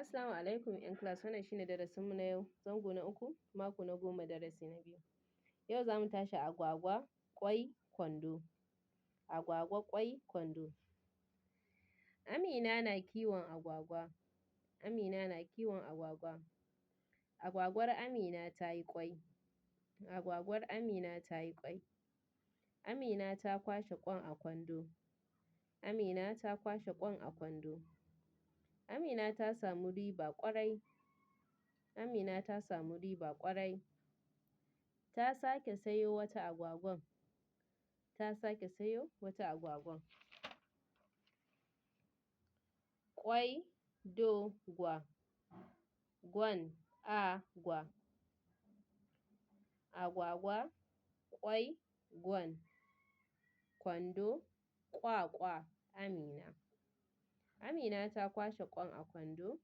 Assalamu alaikum ‘yan class, wannan shine darasinmu na yau, zango na 3, mako na 10, darasi na 2. Yau za mu tashi agwagwa, kwai, kwando. Agwagwa, kwai, kwando. Amina na kiwon agwagwa. Amina na kiwon agwagwa. Agwagwar Amina ta yi kwai. Agwagwar Amina ta yi kwai. Amina ta kwashe kwan a kwando. Amina ta kwashe kwan a kwando. Amina ta samu riba ƙwarai. Amina ta samu riba ƙwarai. Ta sake sayo wata agwagwan. Ta sake sayo wata agwagwan. Kwai, do, gwa. Gwan, a-gwa. Agwagwa, kwai, gwan. Kwando, kwa-kwa, Amina. Amina ta kwashe kwan a kwando.